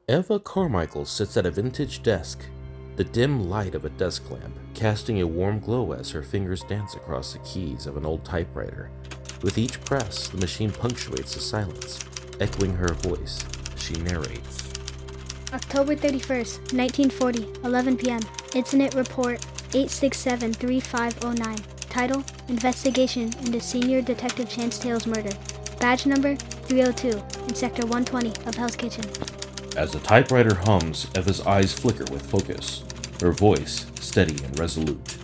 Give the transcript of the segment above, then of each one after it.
Eva Carmichael sits at a vintage desk, the dim light of a desk lamp casting a warm glow as her fingers dance across the keys of an old typewriter. With each press, the machine punctuates the silence, echoing her voice as she narrates. October 31st, 1940, 11 p.m. Incident Report 867-3509. Title: Investigation into Senior Detective Chance Tales murder. Badge number 302 in Sector 120 of Hell's Kitchen. As the typewriter hums, Eva's eyes flicker with focus, her voice steady and resolute.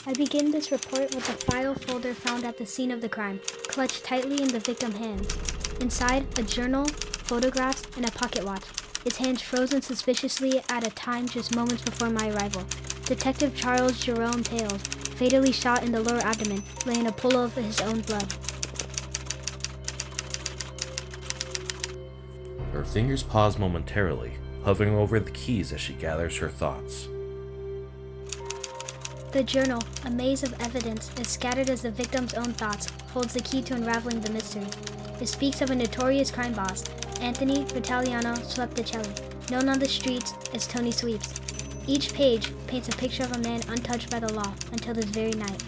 I begin this report with the file folder found at the scene of the crime, clutched tightly in the victim's hands. Inside, a journal, photographs, and a pocket watch, its hands frozen suspiciously at a time just moments before my arrival. Detective Charles Jerome Tales, fatally shot in the lower abdomen, lay in a pool of his own blood. Her fingers pause momentarily, hovering over the keys as she gathers her thoughts. The journal, a maze of evidence as scattered as the victim's own thoughts, holds the key to unraveling the mystery. It speaks of a notorious crime boss, Anthony Vitaliano Slepticelli, known on the streets as Tony Sweeps. Each page paints a picture of a man untouched by the law until this very night.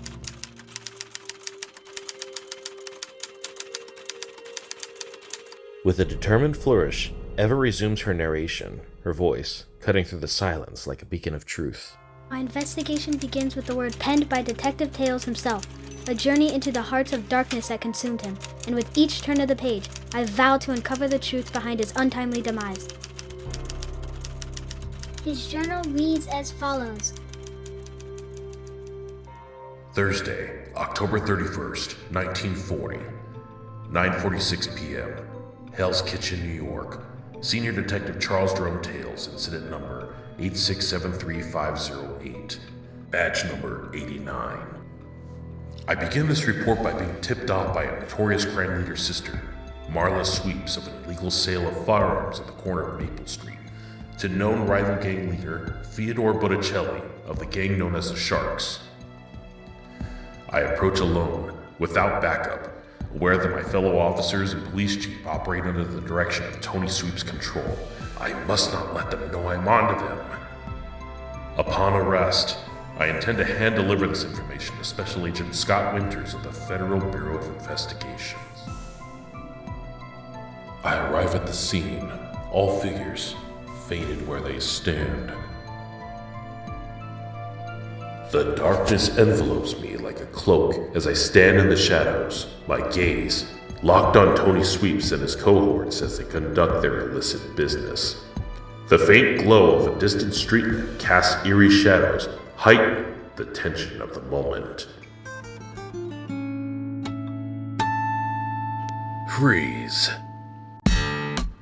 With a determined flourish, Eva resumes her narration, her voice cutting through the silence like a beacon of truth. My investigation begins with the word penned by Detective Tales himself, a journey into the hearts of darkness that consumed him, and with each turn of the page, I vow to uncover the truth behind his untimely demise. His journal reads as follows. Thursday, October 31st, 1940, 9:46 p.m. Hell's Kitchen, New York. Senior Detective Charles Jerome Tales, incident number 8673508, badge number 89. I begin this report by being tipped off by a notorious crime leader's sister, Marla Sweeps, of an illegal sale of firearms at the corner of Maple Street, to known rival gang leader Theodore Botticelli of the gang known as the Sharks. I approach alone, without backup, aware that my fellow officers and police chief operate under the direction of Tony Sweeps' control. I must not let them know I'm onto them. Upon arrest, I intend to hand-deliver this information to Special Agent Scott Winters of the Federal Bureau of Investigations. I arrive at the scene, all figures faded where they stand. The darkness envelopes me like a cloak as I stand in the shadows, my gaze locked on Tony Sweeps and his cohorts as they conduct their illicit business. The faint glow of a distant street lamp casts eerie shadows, heightening the tension of the moment. Freeze.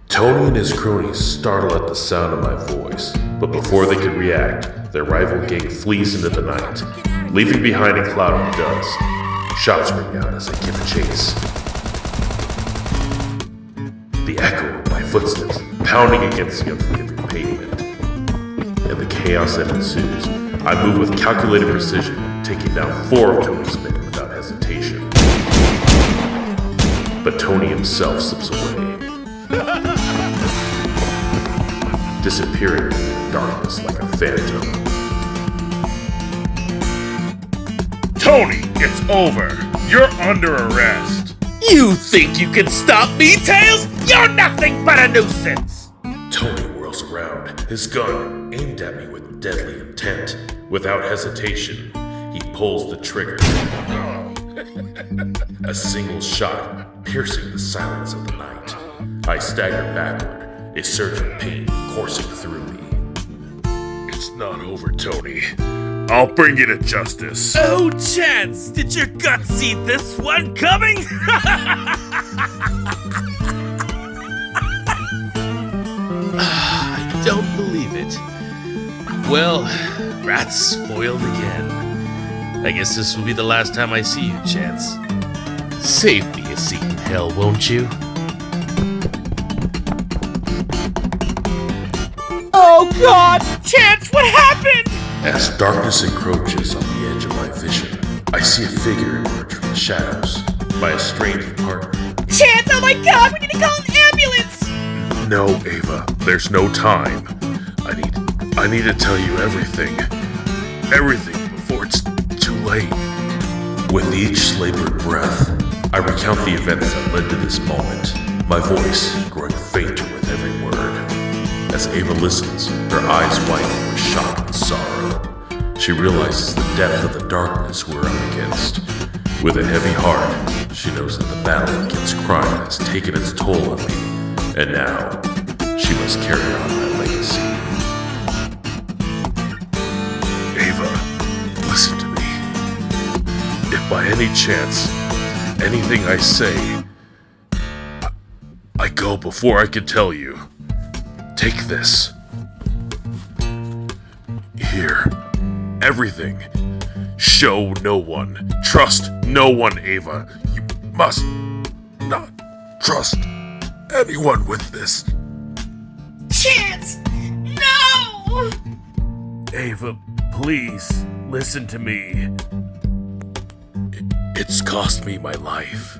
Tony and his cronies startle at the sound of my voice, but before they can react, their rival gang flees into the night, leaving behind a cloud of dust. Shots ring out as I give chase. The echo of my footsteps pounding against the unforgiving pavement. In the chaos that ensues, I move with calculated precision, taking down 4 of Tony's men without hesitation. But Tony himself slips away, disappearing into the darkness like a phantom. Tony, it's over. You're under arrest. You think you can stop me, Tails? You're nothing but a nuisance! Tony whirls around, his gun aimed at me with deadly intent. Without hesitation, he pulls the trigger. A single shot piercing the silence of the night. I stagger backward, a surge of pain coursing through me. It's not over, Tony. I'll bring you to justice. Oh, Chance! Did your gut see this one coming? I don't believe it. Well, rats spoiled again. I guess this will be the last time I see you, Chance. Save me a seat in hell, won't you? Oh God! Chance, what happened? As darkness encroaches on the edge of my vision, I see a figure emerge from the shadows, my estranged partner. Chance, oh my God, we need to call an ambulance! No, Ava, there's no time. I need to tell you everything. Everything before it's too late. With each labored breath, I recount the events that led to this moment, my voice growing fainter with every word. As Ava listens, her eyes widen with shock and sorrow. She realizes the depth of the darkness we're up against. With a heavy heart, she knows that the battle against crime has taken its toll on me, and now she must carry on my legacy. Ava, listen to me. If by any chance, anything I say, I go before I can tell you, take this. Here. Everything. Show no one. Trust no one, Ava. You must not trust anyone with this. Chance! No! Ava, please, listen to me. It's cost me my life.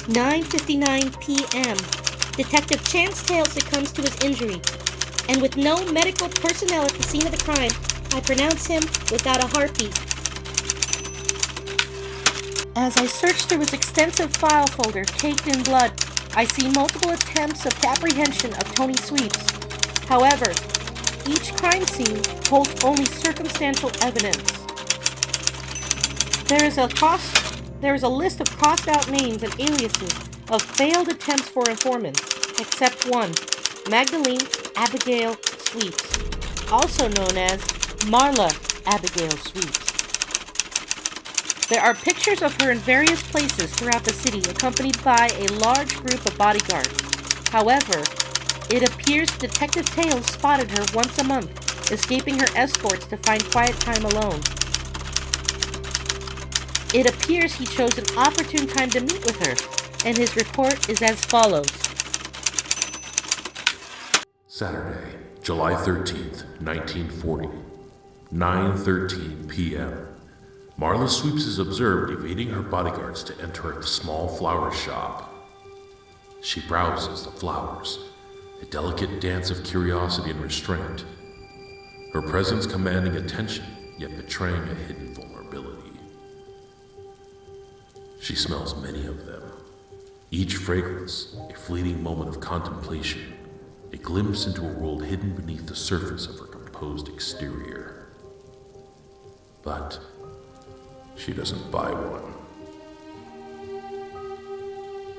9:59 p.m. Detective Chance Taylor succumbs to his injury, and with no medical personnel at the scene of the crime, I pronounce him without a heartbeat. As I search through his extensive file folder caked in blood, I see multiple attempts of apprehension of Tony Sweeps. However, each crime scene holds only circumstantial evidence. There is a list of crossed-out names and aliases of failed attempts for informants, except one, Magdalene Abigail Sweeps, also known as Marla Abigail Sweeps. There are pictures of her in various places throughout the city, accompanied by a large group of bodyguards. However, it appears Detective Tails spotted her once a month, escaping her escorts to find quiet time alone. It appears he chose an opportune time to meet with her, and his report is as follows. Saturday, July 13th, 1940, 9:13 p.m. Marla Sweeps is observed evading her bodyguards to enter a small flower shop. She browses the flowers, a delicate dance of curiosity and restraint, her presence commanding attention, yet betraying a hidden vulnerability. She smells many of them, each fragrance a fleeting moment of contemplation, a glimpse into a world hidden beneath the surface of her composed exterior. But she doesn't buy one.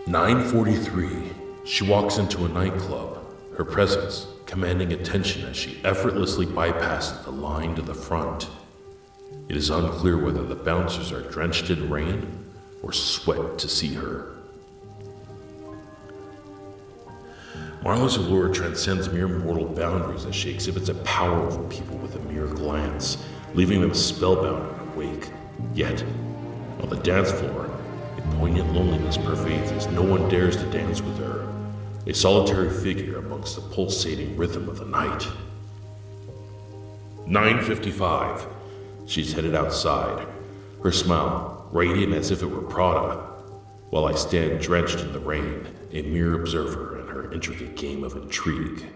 9:43, she walks into a nightclub, her presence commanding attention as she effortlessly bypasses the line to the front. It is unclear whether the bouncers are drenched in rain or sweat to see her. Marla's allure transcends mere mortal boundaries as she exhibits a power over people with a mere glance, leaving them spellbound and awake. Yet, on the dance floor, a poignant loneliness pervades as no one dares to dance with her, a solitary figure amongst the pulsating rhythm of the night. 9:55, she's headed outside, her smile radiant as if it were Prada, while I stand drenched in the rain, a mere observer in her intricate game of intrigue.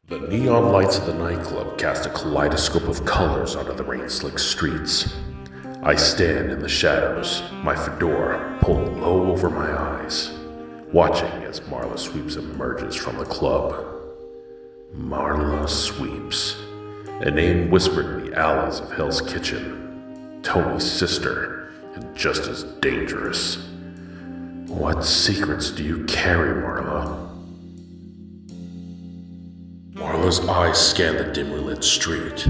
The neon lights of the nightclub cast a kaleidoscope of colors onto the rain-slicked streets. I stand in the shadows, my fedora pulled low over my eyes, watching as Marla Sweeps emerges from the club. Marla Sweeps, a name whispered in the alleys of Hell's Kitchen, Tony's sister, and just as dangerous. What secrets do you carry, Marla? Marla's eyes scan the dimly lit street.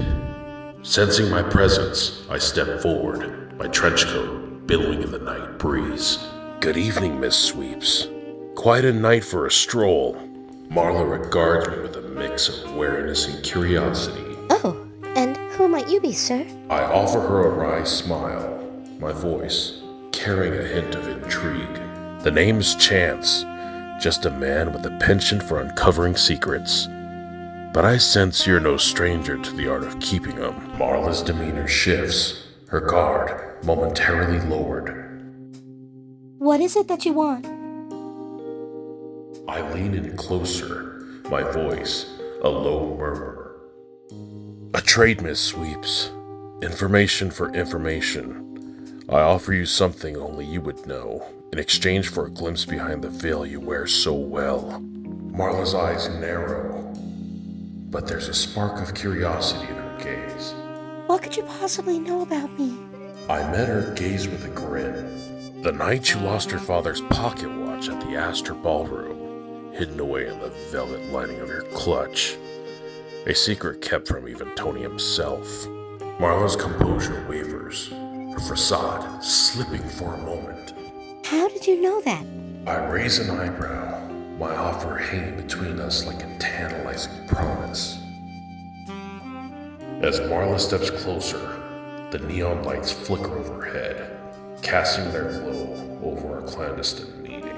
Sensing my presence, I step forward, my trench coat billowing in the night breeze. Good evening, Miss Sweeps. Quite a night for a stroll. Marla regards me with a mix of wariness and curiosity. Oh, and who might you be, sir? I offer her a wry smile, my voice carrying a hint of intrigue. The name's Chance, just a man with a penchant for uncovering secrets. But I sense you're no stranger to the art of keeping them. Marla's demeanor shifts, her guard momentarily lowered. What is it that you want? I lean in closer, my voice a low murmur. A trade, Miss Sweeps. Information for information. I offer you something only you would know, in exchange for a glimpse behind the veil you wear so well. Marla's eyes narrow, but there's a spark of curiosity in her gaze. What could you possibly know about me? I met her gaze with a grin. The night you lost your father's pocket watch at the Astor Ballroom, hidden away in the velvet lining of your clutch. A secret kept from even Tony himself. Marla's composure wavers, her facade slipping for a moment. How did you know that? I raise an eyebrow, my offer hanging between us like a tantalizing promise. As Marla steps closer, the neon lights flicker overhead, casting their glow over our clandestine meeting.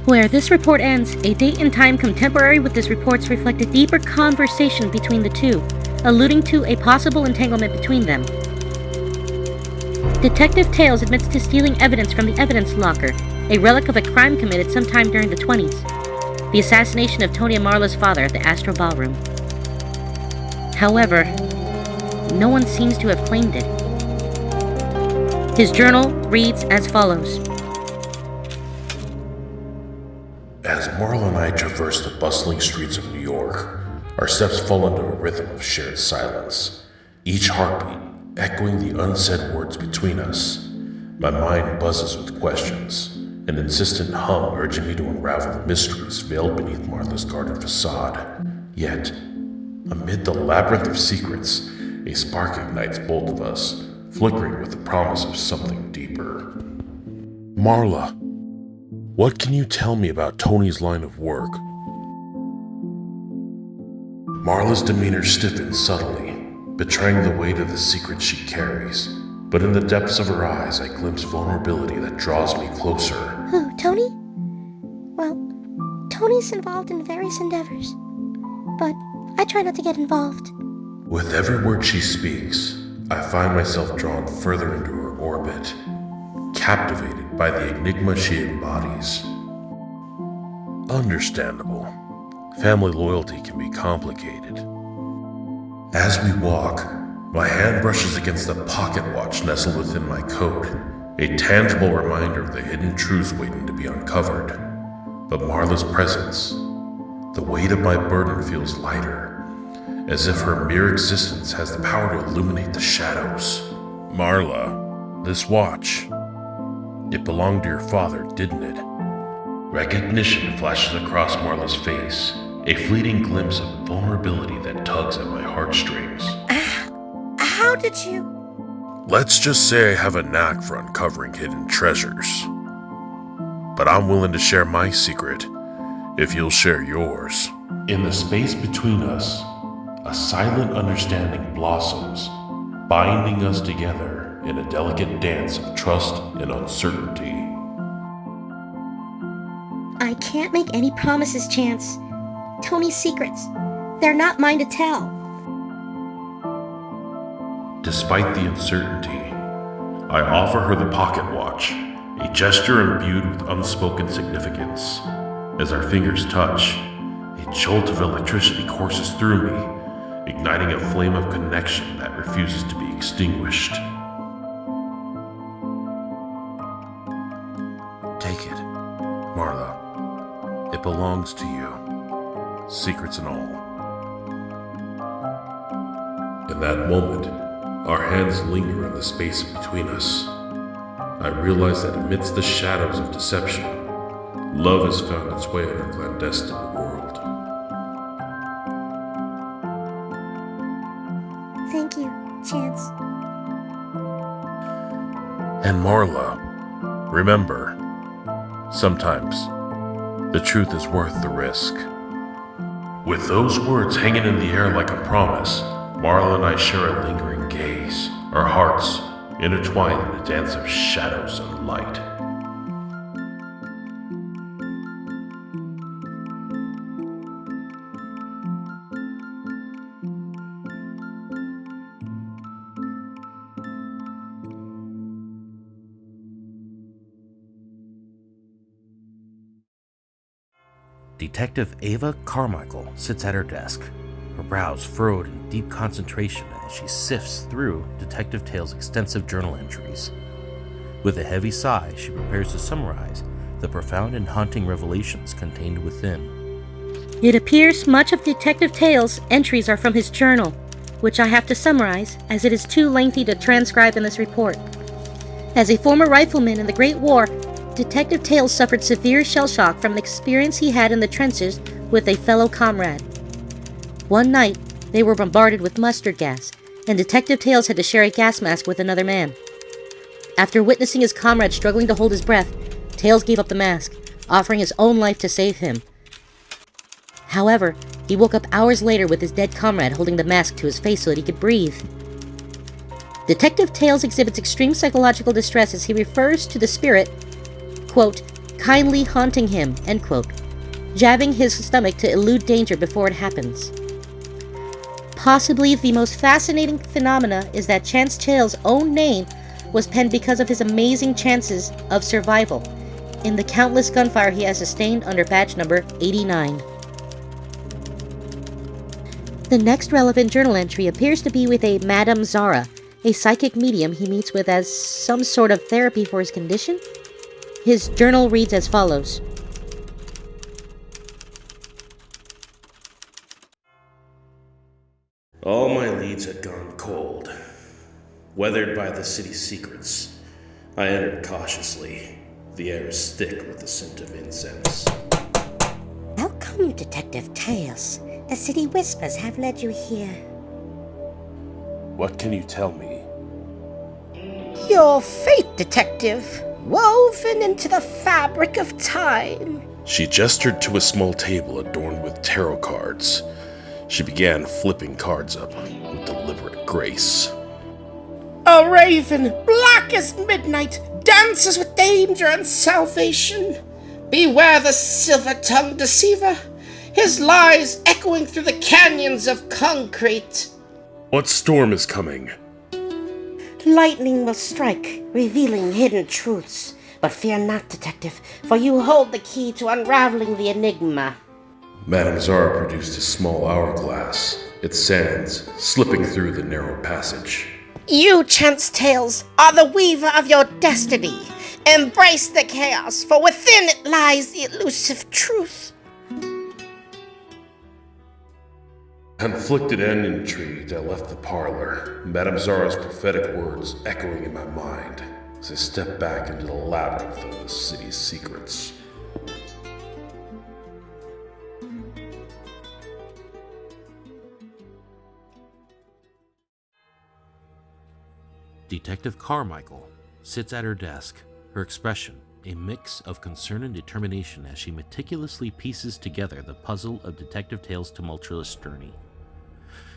Where this report ends, a date and time contemporary with this report's reflect a deeper conversation between the two, alluding to a possible entanglement between them. Detective Tales admits to stealing evidence from the evidence locker, a relic of a crime committed sometime during the 20s, the assassination of Tony and Marla's father at the Astor Ballroom. However, no one seems to have claimed it. His journal reads as follows. As Marla and I traverse the bustling streets of New York, our steps fall into a rhythm of shared silence, each heartbeat echoing the unsaid words between us. My mind buzzes with questions, an insistent hum urging me to unravel the mysteries veiled beneath Marla's guarded facade. Yet, amid the labyrinth of secrets, a spark ignites both of us, flickering with the promise of something deeper. Marla, what can you tell me about Tony's line of work? Marla's demeanor stiffens subtly, betraying the weight of the secret she carries. But in the depths of her eyes, I glimpse vulnerability that draws me closer. Who, Tony? Well, Tony's involved in various endeavors, but I try not to get involved. With every word she speaks, I find myself drawn further into her orbit, captivated by the enigma she embodies. Understandable. Family loyalty can be complicated. As we walk, my hand brushes against the pocket watch nestled within my coat, a tangible reminder of the hidden truths waiting to be uncovered. But Marla's presence, the weight of my burden feels lighter, as if her mere existence has the power to illuminate the shadows. Marla, this watch, it belonged to your father, didn't it? Recognition flashes across Marla's face, a fleeting glimpse of vulnerability that tugs at my heartstrings. How did you? Let's just say I have a knack for uncovering hidden treasures. But I'm willing to share my secret if you'll share yours. In the space between us, a silent understanding blossoms, binding us together in a delicate dance of trust and uncertainty. I can't make any promises, Chance. Tony's secrets, they're not mine to tell. Despite the uncertainty, I offer her the pocket watch, a gesture imbued with unspoken significance. As our fingers touch, a jolt of electricity courses through me, igniting a flame of connection that refuses to be extinguished. Take it, Marla. It belongs to you. Secrets and all. In that moment, our hands linger in the space between us. I realize that amidst the shadows of deception, love has found its way in our clandestine world. Thank you, Chance. And Marla, remember, sometimes the truth is worth the risk. With those words hanging in the air like a promise, Marla and I share a lingering gaze, our hearts intertwined in a dance of shadows and light. Detective Ava Carmichael sits at her desk, her brows furrowed in deep concentration as she sifts through Detective Tails' extensive journal entries. With a heavy sigh, she prepares to summarize the profound and haunting revelations contained within. It appears much of Detective Tails' entries are from his journal, which I have to summarize as it is too lengthy to transcribe in this report. As a former rifleman in the Great War, Detective Tails suffered severe shell shock from an experience he had in the trenches with a fellow comrade. One night, they were bombarded with mustard gas, and Detective Tails had to share a gas mask with another man. After witnessing his comrade struggling to hold his breath, Tails gave up the mask, offering his own life to save him. However, he woke up hours later with his dead comrade holding the mask to his face so that he could breathe. Detective Tails exhibits extreme psychological distress as he refers to the spirit, quote, kindly haunting him, end quote, jabbing his stomach to elude danger before it happens. Possibly the most fascinating phenomena is that Chance Tails' own name was penned because of his amazing chances of survival in the countless gunfire he has sustained under badge number 89. The next relevant journal entry appears to be with a Madame Zara, a psychic medium he meets with as some sort of therapy for his condition. His journal reads as follows. All my leads had gone cold. Weathered by the city's secrets, I entered cautiously. The air is thick with the scent of incense. Welcome, Detective Tails. The city whispers have led you here. What can you tell me? Your fate, Detective, woven into the fabric of time. She gestured to a small table adorned with tarot cards. She began flipping cards up with deliberate grace. A raven, black as midnight, dances with danger and salvation. Beware the silver-tongued deceiver, his lies echoing through the canyons of concrete. What storm is coming? Lightning will strike, revealing hidden truths. But fear not, Detective, for you hold the key to unraveling the enigma. Madame Zara produced a small hourglass, its sands slipping through the narrow passage. You, Chance Tails, are the weaver of your destiny. Embrace the chaos, for within it lies the elusive truth. Conflicted and intrigued, I left the parlor, Madame Zara's prophetic words echoing in my mind as I stepped back into the labyrinth of the city's secrets. Detective Carmichael sits at her desk, her expression a mix of concern and determination as she meticulously pieces together the puzzle of Detective Tails' tumultuous journey.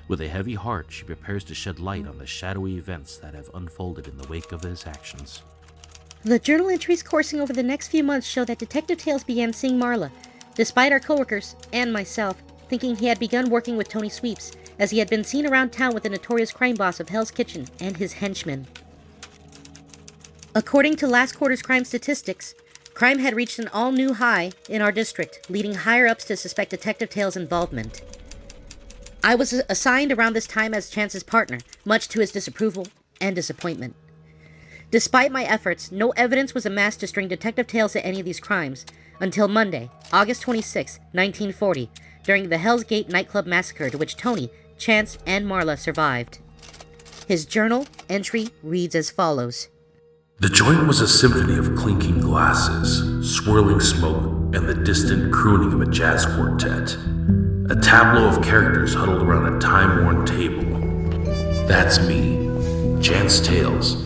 With a heavy heart, she prepares to shed light on the shadowy events that have unfolded in the wake of his actions. The journal entries coursing over the next few months show that Detective Tails began seeing Marla, despite our coworkers, and myself, thinking he had begun working with Tony Sweeps, as he had been seen around town with the notorious crime boss of Hell's Kitchen and his henchmen. According to last quarter's crime statistics, crime had reached an all-new high in our district, leading higher-ups to suspect Detective Tails' involvement. I was assigned around this time as Chance's partner, much to his disapproval and disappointment. Despite my efforts, no evidence was amassed to string Detective Tails to any of these crimes, until Monday, August 26, 1940, during the Hell's Gate nightclub massacre to which Tony, Chance, and Marla survived. His journal entry reads as follows. The joint was a symphony of clinking glasses, swirling smoke, and the distant crooning of a jazz quartet. A tableau of characters huddled around a time-worn table. That's me, Chance Tails,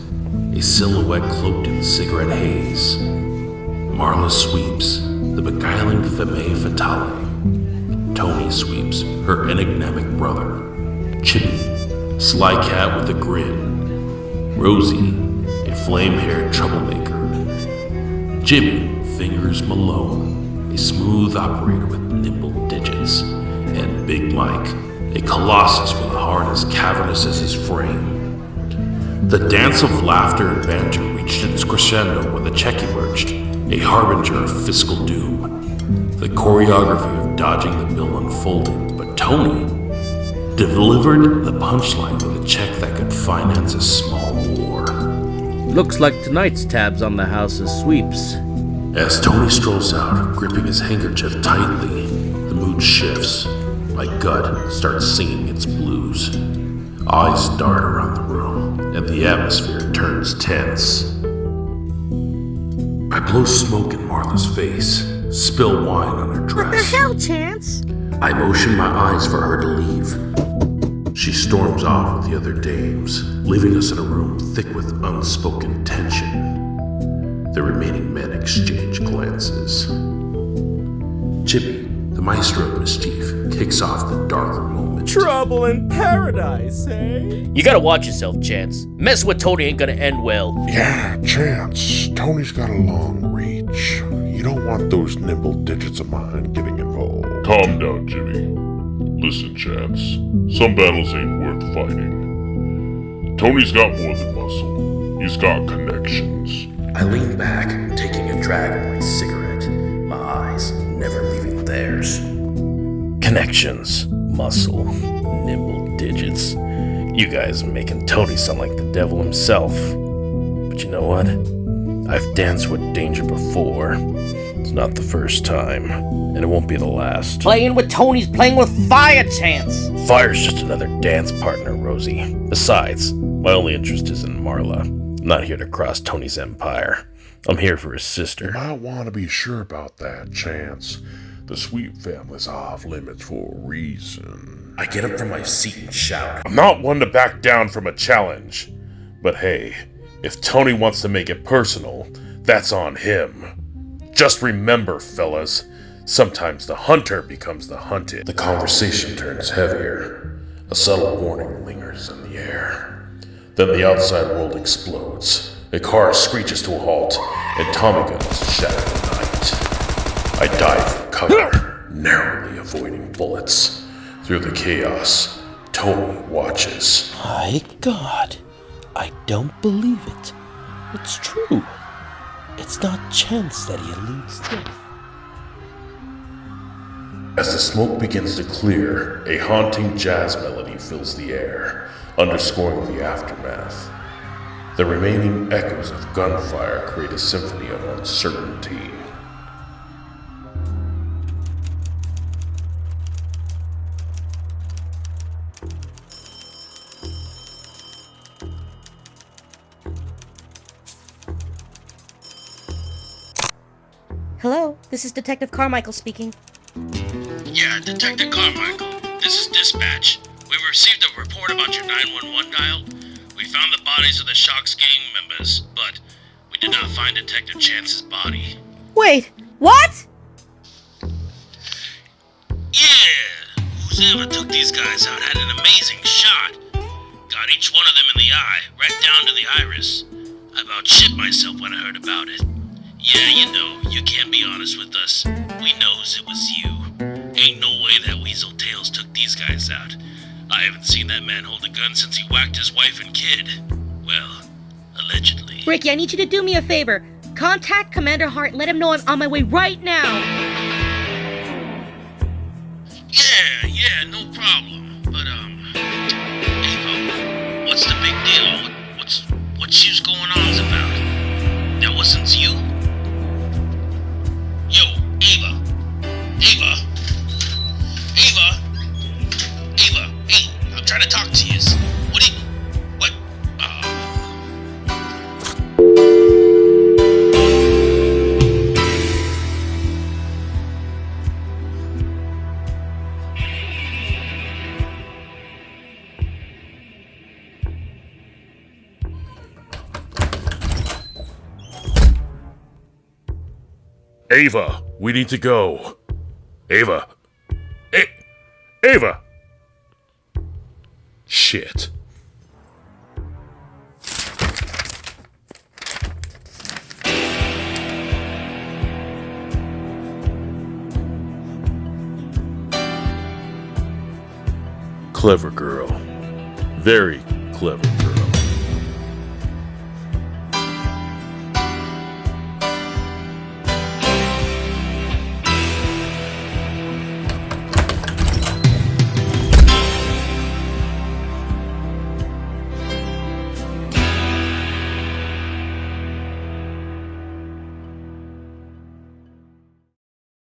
a silhouette cloaked in cigarette haze. Marla Sweeps, the beguiling femme fatale. Tony Sweeps, her enigmatic brother. Chippy, sly cat with a grin. Rosie, a flame-haired troublemaker. Jimmy, Fingers Malone, a smooth operator with nimble digits. And Big Mike, a colossus with a heart as cavernous as his frame. The dance of laughter and banter reached its crescendo when the check emerged, a harbinger of fiscal doom. The choreography of dodging the bill unfolded, but Tony delivered the punchline with a check that could finance a small war. Looks like tonight's tab's on the house's sweeps. As Tony strolls out, gripping his handkerchief tightly, the mood shifts. My gut starts singing its blues. Eyes dart around the room, and the atmosphere turns tense. I blow smoke in Marla's face, spill wine on her dress. What the hell, Chance? I motion my eyes for her to leave. She storms off with the other dames, leaving us in a room thick with unspoken tension. The remaining men exchange glances. Jimmy, the maestro of mischief, kicks off the darker moment. Trouble in paradise, eh? You gotta watch yourself, Chance. Messing with Tony ain't gonna end well. Yeah, Chance. Tony's got a long reach. You don't want those nimble digits of mine getting involved. Calm down, Jimmy. Listen, Chance. Some battles ain't worth fighting. Tony's got more than muscle. He's got connections. I lean back, taking a drag of my cigarette, my eyes never leaving theirs. Connections, muscle, nimble digits. You guys are making Tony sound like the devil himself. But you know what? I've danced with danger before. It's not the first time, and it won't be the last. Playing with Tony's playing with fire, Chance. Fire's just another dance partner, Rosie. Besides, my only interest is in Marla. I'm not here to cross Tony's empire. I'm here for his sister. I want to be sure about that, Chance. The Sweep family's off limits for a reason. I get up from my seat and shout. I'm not one to back down from a challenge. But hey, if Tony wants to make it personal, that's on him. Just remember, fellas, sometimes the hunter becomes the hunted. The conversation turns heavier. A subtle warning lingers in the air. Then the outside world explodes. A car screeches to a halt, and Tommy guns shatter the night. I dive for cover, narrowly avoiding bullets. Through the chaos, Tony watches. My God, I don't believe it. It's true. It's not chance that he eludes death. As the smoke begins to clear, a haunting jazz melody fills the air, underscoring the aftermath. The remaining echoes of gunfire create a symphony of uncertainty. Hello, this is Detective Carmichael speaking. Yeah, Detective Carmichael. This is dispatch. We received a report about your 911 dial. We found the bodies of the Shocks gang members, but we did not find Detective Chance's body. Wait, what? Yeah, whoever took these guys out had an amazing shot. Got each one of them in the eye, right down to the iris. I about shit myself when I heard about it. Yeah, you know, you can't be honest with us. We knows it was you. Ain't no way that Weasel Tails took these guys out. I haven't seen that man hold a gun since he whacked his wife and kid. Well, allegedly. Ricky, I need you to do me a favor. Contact Commander Hart and let him know I'm on my way right now. Yeah, no problem. But, Ava, what's the big deal? What's you going on about? That wasn't you? Yo, Ava, hey, I'm trying to talk to you. What? Ava, we need to go. Ava. Ava! Shit. Clever girl. Very clever.